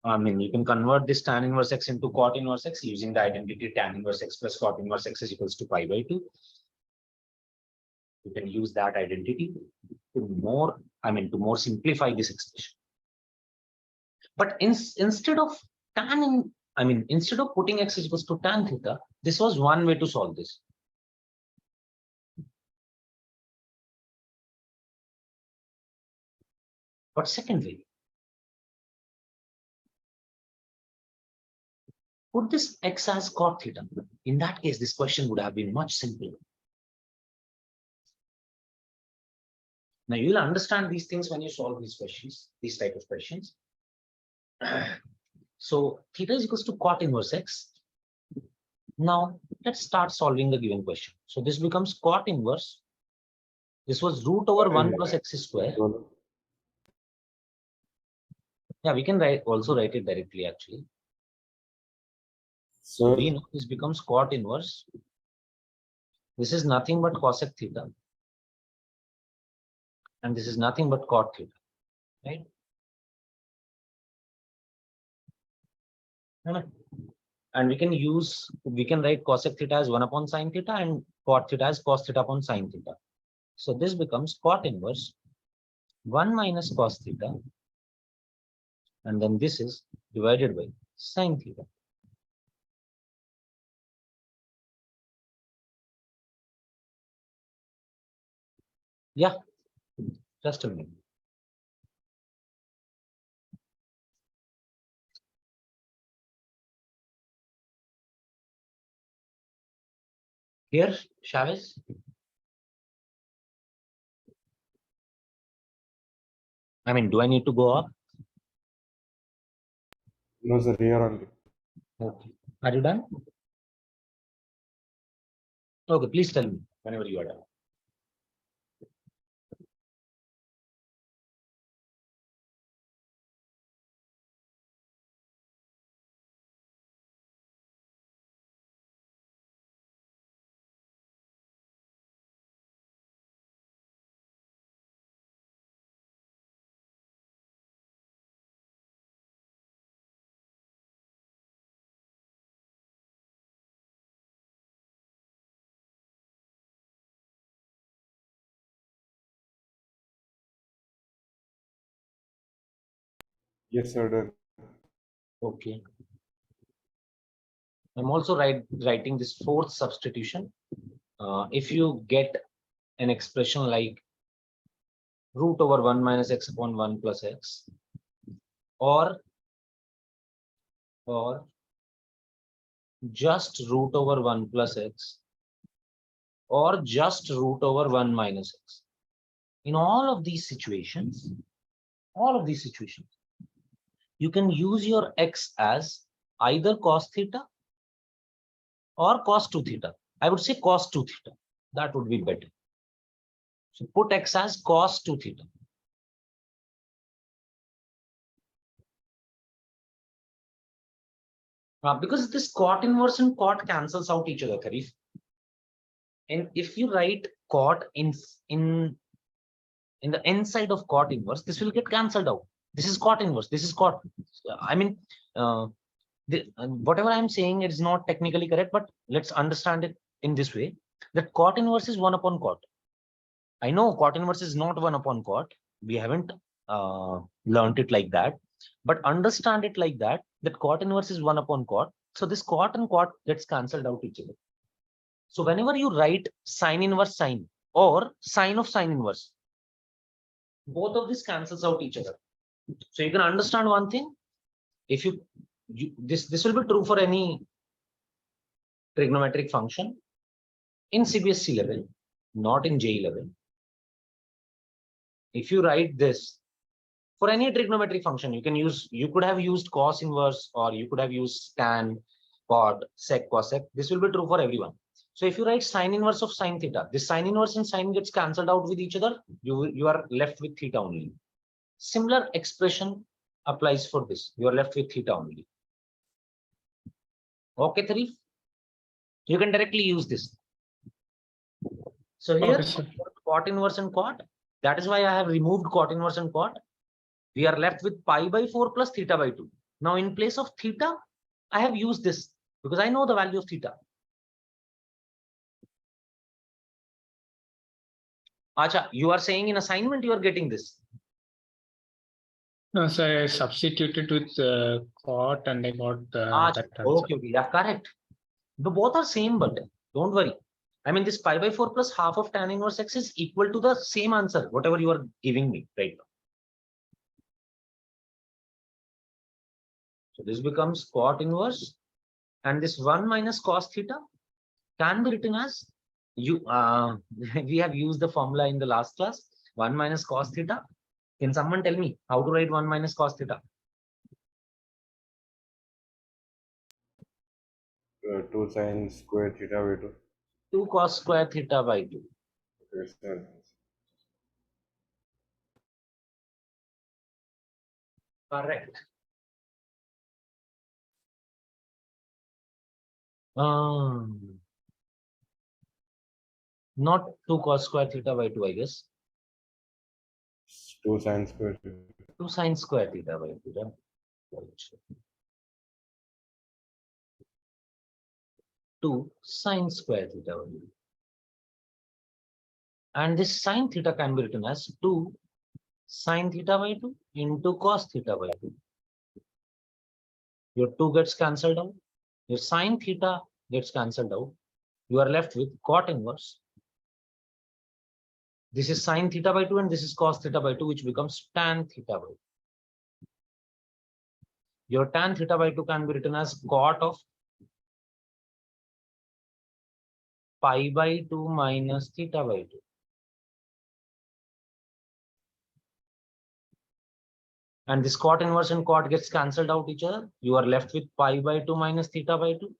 I mean, you can convert this tan inverse x into cot inverse x using the identity tan inverse x plus cot inverse x is equals to pi by 2. You can use that identity to more, to more simplify this expression. But instead of instead of putting x is equals to tan theta, this was one way to solve this. But second way, put this x as cot theta. In that case, this question would have been much simpler. Now you will understand these things when you solve these questions, these type of questions. So theta is equals to cot inverse x. Now let's start solving the given question. So this becomes cot inverse. This was root over 1 plus x square. Yeah, we can also write it directly actually. So we know this becomes cot inverse. This is nothing but cosec theta. And this is nothing but cot theta, right? And we can write cosec theta as 1 upon sin theta and cot theta as cos theta upon sin theta. So this becomes cot inverse 1 minus cos theta. And then this is divided by sin theta. Yeah, just a minute. Here, Chavez. Do I need to go up? No, sir, here only. Okay. Are you done? Okay, please tell me whenever you are done. Yes, sir. Done. Okay. I'm also writing this fourth substitution. If you get an expression like root over 1 minus x upon 1 plus x, or just root over 1 plus x, or just root over 1 minus x. In all of these situations, you can use your x as either cos theta or cos 2 theta. I would say cos 2 theta. That would be better. So put x as cos 2 theta. Because this cot inverse and cot cancels out each other, Karif. And if you write cot in the inside of cot inverse, this will get cancelled out. This is cot inverse. This is cot. Whatever I'm saying, it is not technically correct, but let's understand it in this way: that cot inverse is 1 upon cot. I know cot inverse is not 1 upon cot. We haven't learned it like that, but understand it like that cot inverse is 1 upon cot. So this cot and cot gets cancelled out each other. So whenever you write sine inverse sine or sine of sine inverse, both of this cancels out each other. So you can understand one thing. If this will be true for any trigonometric function in CBSE level, not in JEE level. If you write this for any trigonometric function, you could have used cos inverse, or you could have used tan, cot, sec, cosec. This will be true for everyone. So if you write sine inverse of sine theta, this sine inverse and sine gets cancelled out with each other. You are left with theta only. Similar expression applies for this. You are left with theta only. Okay, Tarif? You can directly use this. So here, cot inverse and cot. That is why I have removed cot inverse and cot. We are left with pi by 4 plus theta by 2. Now in place of theta, I have used this because I know the value of theta. Acha, you are saying in assignment you are getting this. No, so I substituted with cot and I got Acha, that answer. okay, yeah, correct. The both are same, but don't worry. I mean, this pi by 4 plus half of tan inverse x is equal to the same answer, whatever you are giving me right now. So this becomes cot inverse, and this 1 minus cos theta can be written as we have used the formula in the last class, 1 minus cos theta. Can someone tell me how to write 1 minus cos theta? 2 sin square theta by 2. 2 cos square theta by 2. Okay, sir. Correct. Not 2 cos square theta by 2, I guess. 2 sin square theta. 2 sin square theta by 2. Yeah. 2 sin square theta by 2. And this sin theta can be written as 2 sin theta by 2 into cos theta by 2. Your 2 gets cancelled out. Your sin theta gets cancelled out. You are left with cot inverse. This is sin theta by 2 and this is cos theta by 2, which becomes tan theta by 2. Your tan theta by 2 can be written as cot of pi by 2 minus theta by 2. And this cot inverse and cot gets cancelled out each other. You are left with pi by 2 minus theta by 2.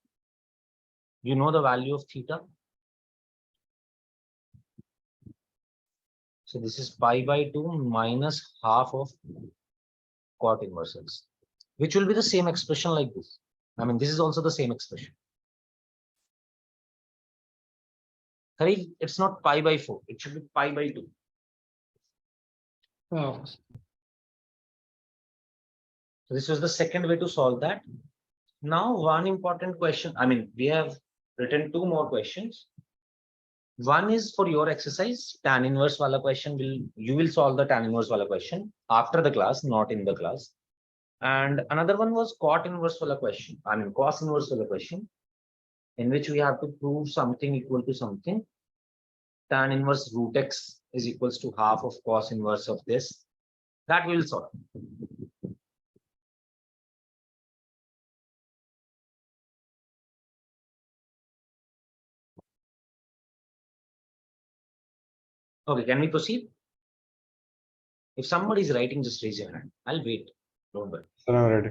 You know the value of theta. So this is pi by 2 minus half of cot inverse x, which will be the same expression like this. I mean, this is also the same expression. It's not pi by 4. It should be pi by 2. Oh, So this was the second way to solve that. Now, one important question. I mean, we have written 2 more questions. One is for your exercise, tan inverse wala question. You will solve the tan inverse wala question after the class, not in the class. And another one was cot inverse wala question. I mean, cos inverse wala question, in which we have to prove something equal to something. Tan inverse root x is equals to half of cos inverse of this. That we will solve. Okay, can we proceed? If somebody is writing, just raise your hand. I'll wait. Don't worry. Sir, I'm ready.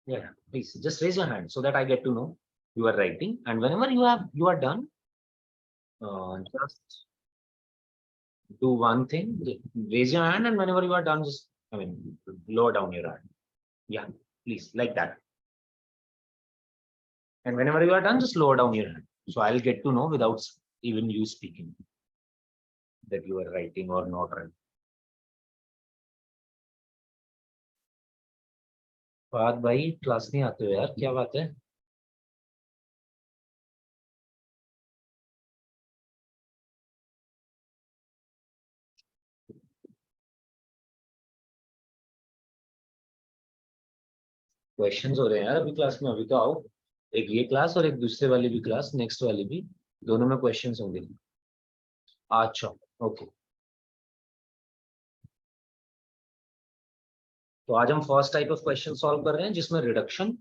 Yeah, please just raise your hand so that I get to know you are writing. And whenever you are done, just do one thing. Raise your hand, and whenever you are done, just lower down your hand. Yeah, please, like that. And whenever you are done, just lower down your hand. So I'll get to know without even you speaking that you are writing or not writing. बात भाई class नहीं आते हो यार, क्या बात है? Questions हो रहे हैं यार अभी क्लास में, अभी तो आओ. एक ये क्लास और एक दूसरे वाली भी क्लास, नेक्स्ट वाली भी, दोनों में क्वेश्चंस होंगे. अच्छा, ओके. तो आज हम first type of question solve कर रहे हैं जिसमें reduction,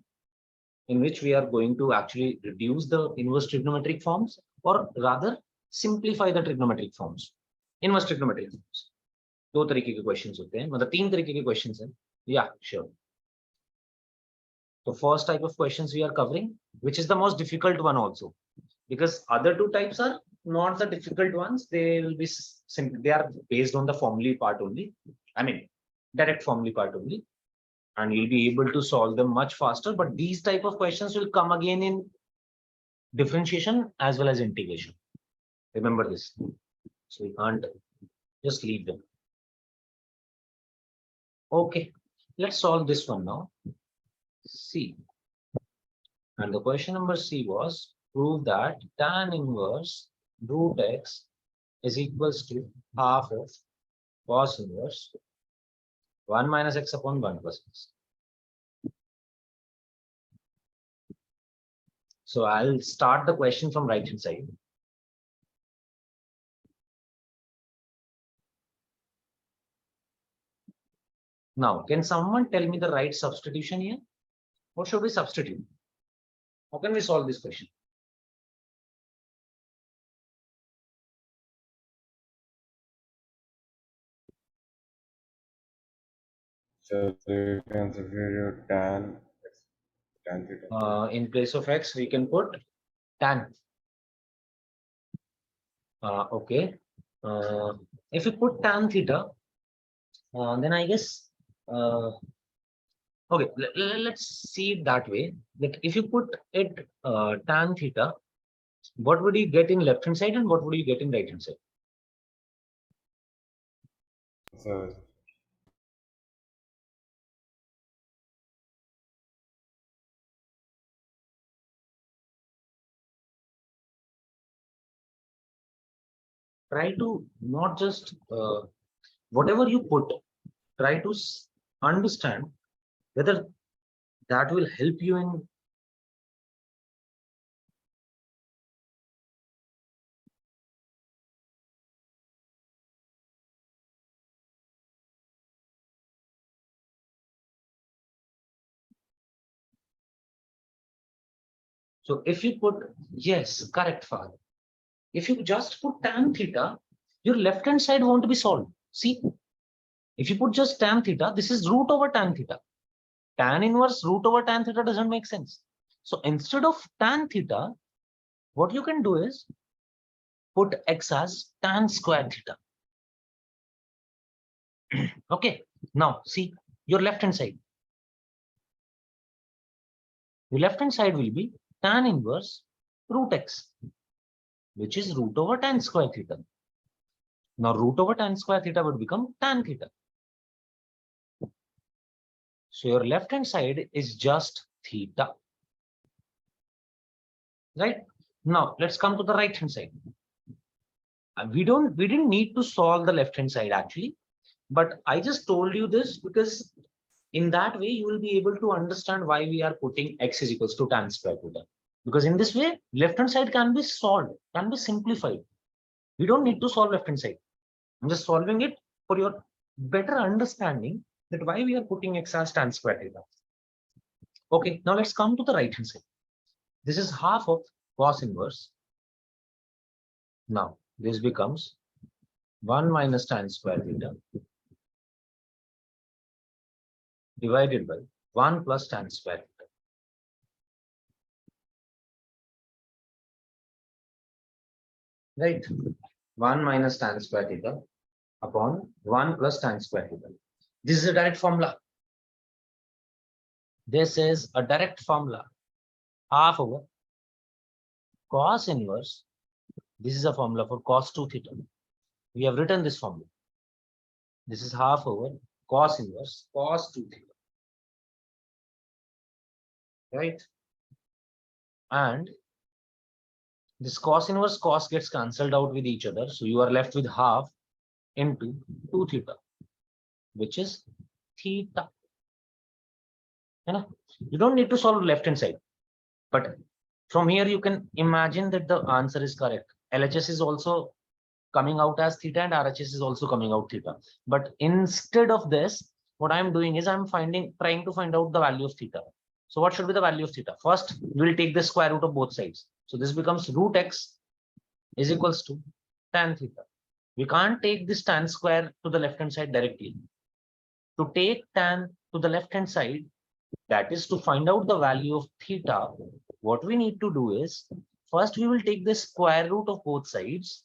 in which we are going to actually reduce the inverse trigonometric forms, or rather simplify the trigonometric forms. Inverse trigonometric forms. दो तरीके के क्वेश्चंस होते हैं, मतलब 3 तरीके के क्वेश्चंस हैं. Yeah, sure. The first type of questions we are covering, which is the most difficult one also, because other 2 types are not the difficult ones. They will be simple. They are based on the formulae part only. I mean, direct formulae part only. And you'll be able to solve them much faster. But these type of questions will come again in differentiation as well as integration. Remember this. So you can't just leave them. Okay. Let's solve this one now. C. And the question number C was prove that tan inverse root x is equals to half of cos inverse 1 minus x upon 1 plus x. So I'll start the question from right hand side. Now, can someone tell me the right substitution here? What should we substitute? How can we solve this question? So you can substitute tan theta. In place of x, we can put tan. Okay. If we put tan theta, then I guess, okay, let's see it that way. Like if you put it tan theta, what would you get in left hand side and what would you get in right hand side? So Try to not just whatever you put, try to understand whether that will help you in. So if you put, yes, correct, Father. If you just put tan theta, your left hand side won't be solved. See, if you put just tan theta, this is root over tan theta. Tan inverse root over tan theta doesn't make sense. So instead of tan theta, what you can do is put x as tan square theta. Okay, now see your left hand side. Your left hand side will be tan inverse root x, which is root over tan square theta. Now root over tan square theta would become tan theta. So your left hand side is just theta. Right? Now let's come to the right hand side. We didn't need to solve the left hand side actually, but I just told you this because in that way you will be able to understand why we are putting x is equals to tan square theta. Because in this way, left hand side can be solved, can be simplified. We don't need to solve left hand side. I'm just solving it for your better understanding that why we are putting x as tan square theta. Okay, now let's come to the right hand side. This is half of cos inverse. Now this becomes 1 minus tan square theta divided by 1 plus tan square theta. Right? 1 minus tan square theta upon 1 plus tan square theta. This is a direct formula. This is a direct formula. Half over cos inverse. This is a formula for cos 2 theta. We have written this formula. This is half over cos inverse cos 2 theta. Right? And this cos inverse cos gets cancelled out with each other. So you are left with half into 2 theta, which is theta. You don't need to solve left hand side, but from here you can imagine that the answer is correct. LHS is also coming out as theta and RHS is also coming out theta. But instead of this, what I'm doing is I'm trying to find out the value of theta. So what should be the value of theta? First, we will take the square root of both sides. So this becomes root x is equals to tan theta. We can't take this tan square to the left hand side directly. To take tan to the left hand side, that is to find out the value of theta, what we need to do is, first we will take the square root of both sides.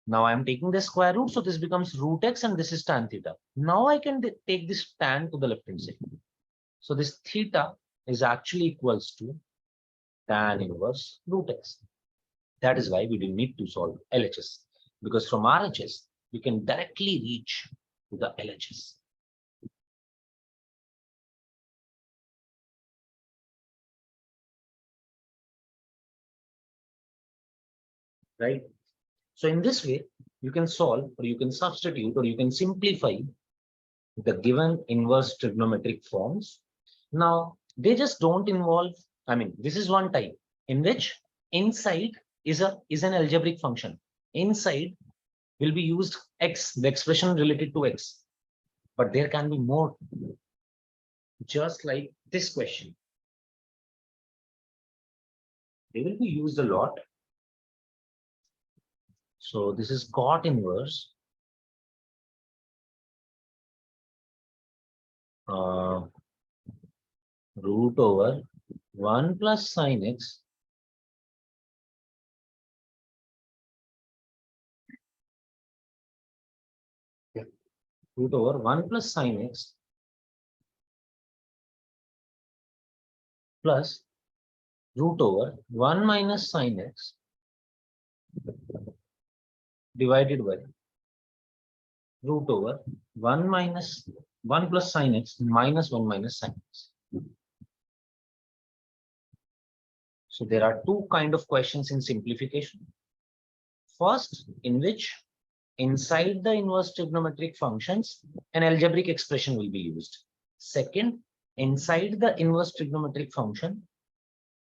Now I'm taking the square root, so this becomes root x and this is tan theta. Now I can take this tan to the left hand side. So this theta is actually equals to tan inverse root x. That is why we didn't need to solve LHS, because from RHS, we can directly reach to the LHS. right? So in this way, you can solve, or you can substitute, or you can simplify the given inverse trigonometric forms. Now, they just don't involve, I mean, this is one type in which inside is an algebraic function. Inside will be used x, the expression related to x. But there can be more, just like this question. They will be used a lot. So this is cot inverse root over 1 plus sin x root over 1 plus sin x plus root over 1 minus sin x divided by root over 1 minus 1 plus sin x minus 1 minus sin x. So there are two kind of questions in simplification. First, in which inside the inverse trigonometric functions, an algebraic expression will be used. Second, inside the inverse trigonometric function,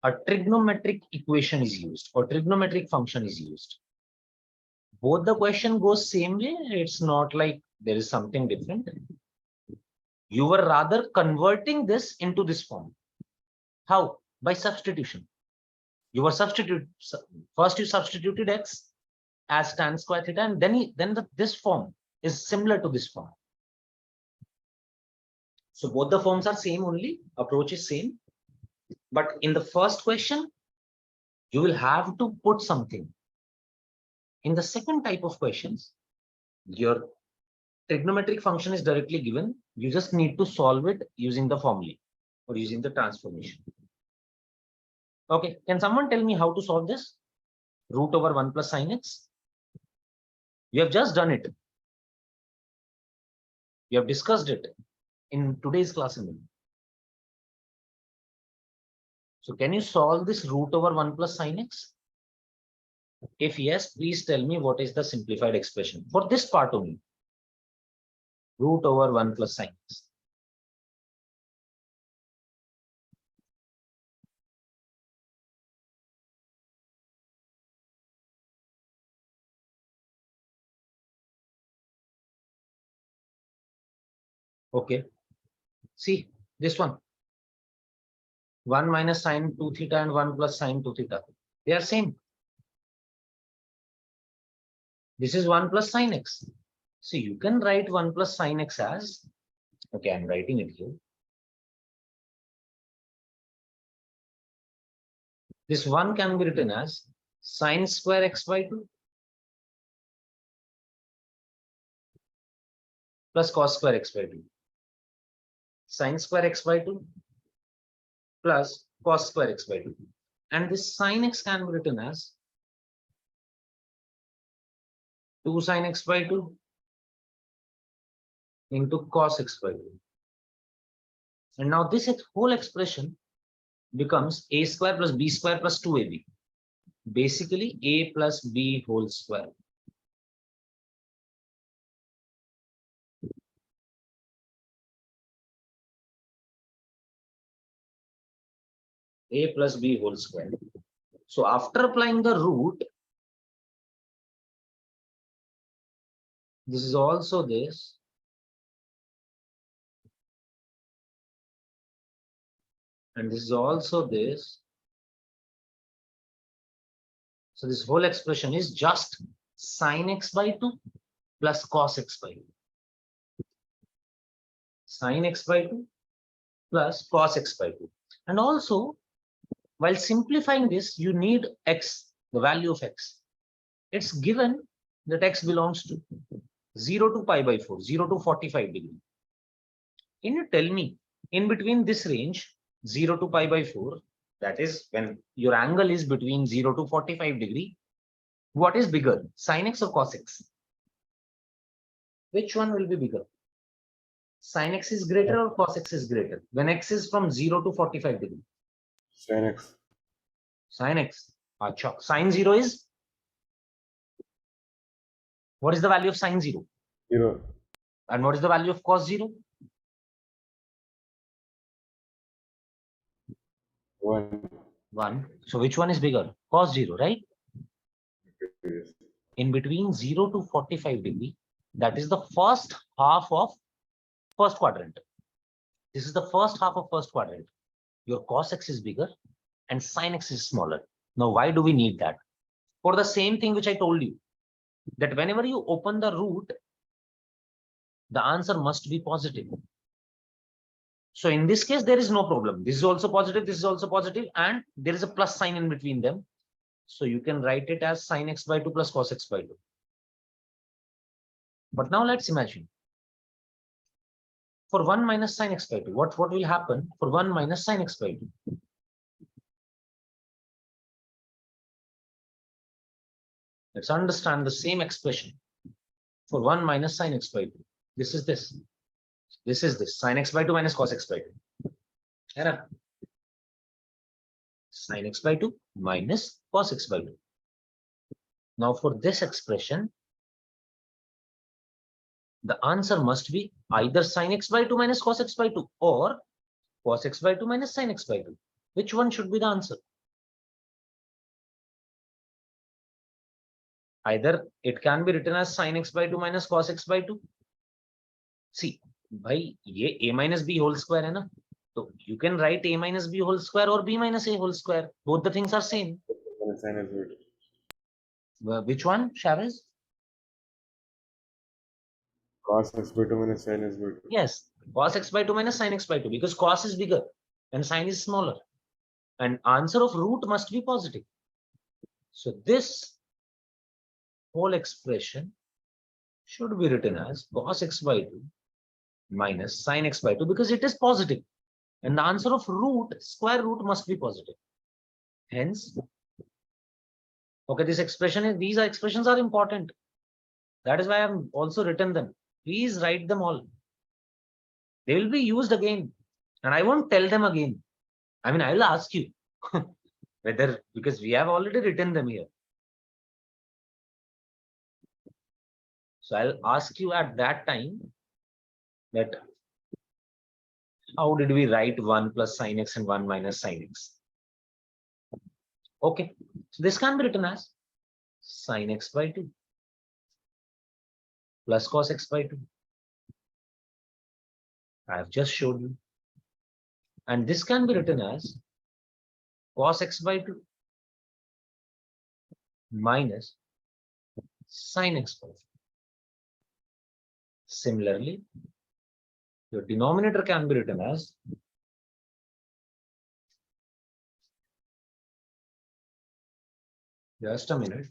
a trigonometric equation is used or trigonometric function is used. Both the question goes same way. It's not like there is something different. You were rather converting this into this form. How? By substitution. You were first you substituted x as tan square theta, and then this form is similar to this form. So both the forms are same only, approach is same. But in the first question, you will have to put something. In the second type of questions, your trigonometric function is directly given. You just need to solve it using the formula or using the transformation. Okay, can someone tell me how to solve this? Root over 1 plus sin x. You have just done it. You have discussed it in today's class. So can you solve this root over 1 plus sin x? If yes, please tell me what is the simplified expression for this part only. Root over 1 plus sin x. Okay. See this one. 1 minus sine 2 theta and 1 plus sine 2 theta. They are same. This is 1 plus sine x. So you can write 1 plus sine x as, okay, I'm writing it here. This 1 can be written as sine square x by 2 plus cos square x by 2. Sine square x by 2 plus cos square x by 2. And this sine x can be written as 2 sine x by 2 into cos x by 2. And now this whole expression becomes a square plus b square plus 2ab. Basically a plus b whole square. A plus b whole square. So after applying the root, this is also this. And this is also this. So this whole expression is just sine x by 2 plus cos x by 2. Sine x by 2 plus cos x by 2. And also, while simplifying this, you need x, the value of x. It's given that x belongs to 0 to pi by 4, 0 to 45 degree. Can you tell me, in between this range, 0 to pi by 4, that is when your angle is between 0 to 45 degree, what is bigger, sin x or cos x? Which one will be bigger? Sin x is greater or cos x is greater when x is from 0 to 45 degree? Sin x. Sin x. Achha. Sin 0 is What is the value of sine 0? 0. And what is the value of cos 0? 1. 1. So which one is bigger? Cos 0, right? Yes. In between 0 to 45 degree, that is the first half of first quadrant. This is the first half of first quadrant. Your cos x is bigger and sin x is smaller. Now, why do we need that? For the same thing which I told you, that whenever you open the root, the answer must be positive. So in this case, there is no problem. This is also positive, this is also positive, and there is a plus sign in between them. So you can write it as sin x by 2 plus cos x by 2. But now let's imagine. For 1 minus sin x by 2, what will happen for 1 minus sin x by 2? Let's understand the same expression. For 1 minus sin x by 2, this is this. This is this, sin x by 2 minus cos x by 2. Error. Sin x by 2 minus cos x by 2. Now for this expression, the answer must be either sin x by 2 minus cos x by 2 or cos x by 2 minus sin x by 2. Which one should be the answer? Either it can be written as sin x by 2 minus cos x by 2. See, भाई ये a minus b whole square है ना, so you can write a minus b whole square or b minus a whole square. Both the things are same. Sin is good. Which one, Chavez? Cos x by 2 minus sin is good. Yes, cos x by 2 minus sin x by 2, because cos is bigger and sin is smaller. And answer of root must be positive. So this whole expression should be written as cos x by 2 minus sin x by 2, because it is positive. And the answer of root, square root, must be positive. Hence, okay, these expressions are important. That is why I have also written them. Please write them all. They will be used again. And I won't tell them again. I mean, I will ask you whether, because we have already written them here. So I'll ask you at that time that how did we write 1 plus sin x and 1 minus sin x? Okay, so this can be written as sin x by 2 plus cos x by 2. I have just showed you. And this can be written as cos x by 2 minus sin x by 2. Similarly, your denominator can be written as just a minute.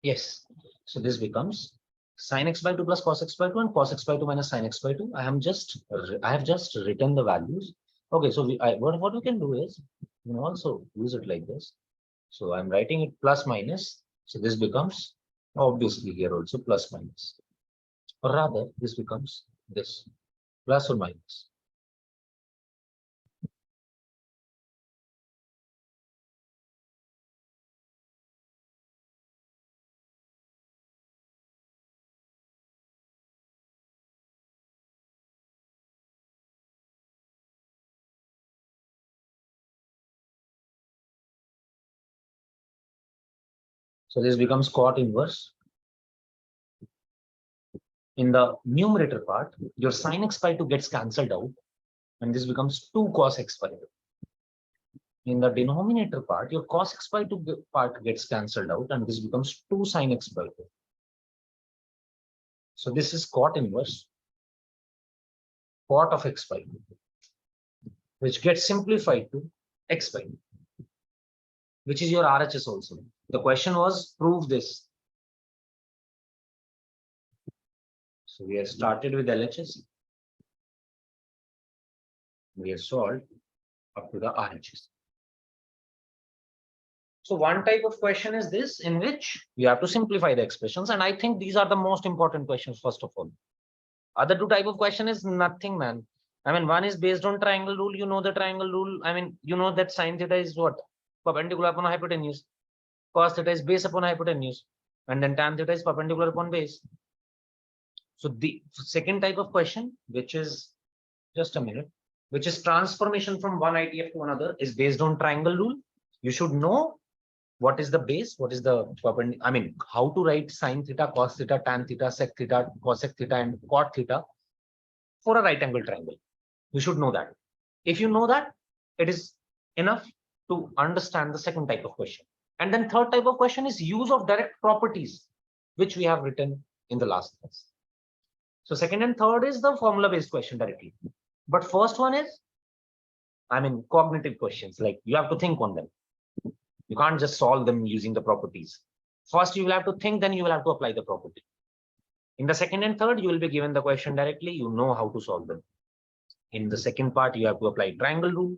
Yes. So this becomes sin x by 2 plus cos x by 2 and cos x by 2 minus sin x by 2. I have just written the values. Okay, so what we can do is we can also use it like this. So I'm writing it plus minus. So this becomes obviously here also plus minus. Or rather, this becomes this plus or minus. So this becomes cot inverse. In the numerator part, your sin x by 2 gets cancelled out, and this becomes 2 cos x by 2. In the denominator part, your cos x by 2 part gets cancelled out, and this becomes 2 sin x by 2. So this is cot inverse cot of x by 2, which gets simplified to x by 2, which is your RHS also. The question was prove this. So we have started with LHS. We have solved up to the RHS. So one type of question is this, in which you have to simplify the expressions. And I think these are the most important questions, first of all. Other two type of question is nothing, man. I mean, one is based on triangle rule. You know the triangle rule. I mean, you know that sin theta is what? Perpendicular upon hypotenuse. Cos theta is base upon hypotenuse. And then tan theta is perpendicular upon base. So the second type of question, which is, just a minute, which is transformation from one ITF to another, is based on triangle rule. You should know what is the base, what is the perpendicular, I mean, how to write sin theta, cos theta, tan theta, sec theta, cosec theta, and cot theta for a right angle triangle. You should know that. If you know that, it is enough to understand the second type of question. And then third type of question is use of direct properties, which we have written in the last class. So second and third is the formula based question directly. But first one is, I mean, cognitive questions, like you have to think on them. You can't just solve them using the properties. First, you will have to think, then you will have to apply the property. In the second and third, you will be given the question directly. You know how to solve them. In the second part, you have to apply triangle rule.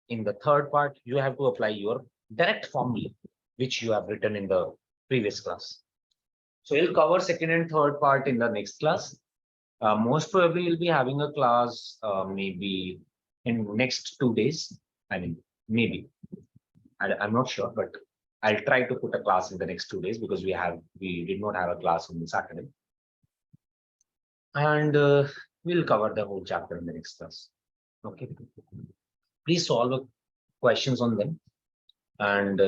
In the third part, you have to apply your direct formula, which you have written in the previous class. So we'll cover second and third part in the next class. Most probably we'll be having a class maybe in next 2 days. I mean, maybe. I'm not sure, but I'll try to put a class in the next 2 days because we did not have a class on Saturday. And we'll cover the whole chapter in the next class. Okay. Please solve questions on them. And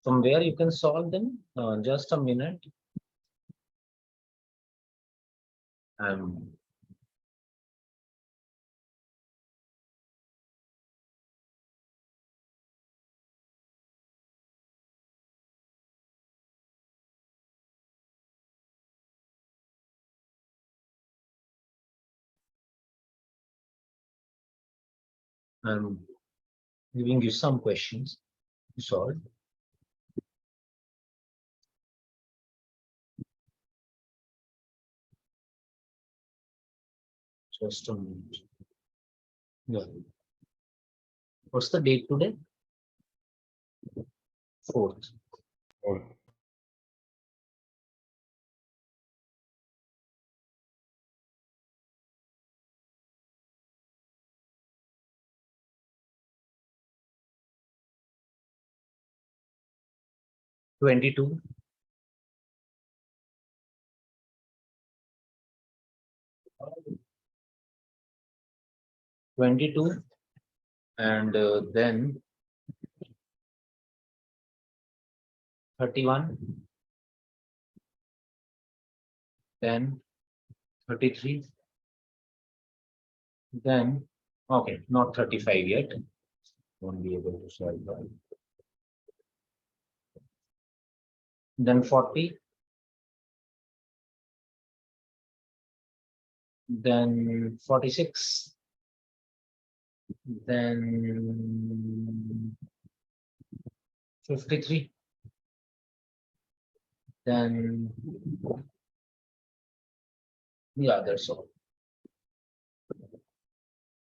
from where you can solve them, just a minute. I'm giving you some questions to solve. Just a minute. Yeah. What's the date today? 4th. Or 22. And then 31, then 33, then okay, not 35 yet. Won't be able to solve that. Then 40, then 46, then 53, then yeah, that's all.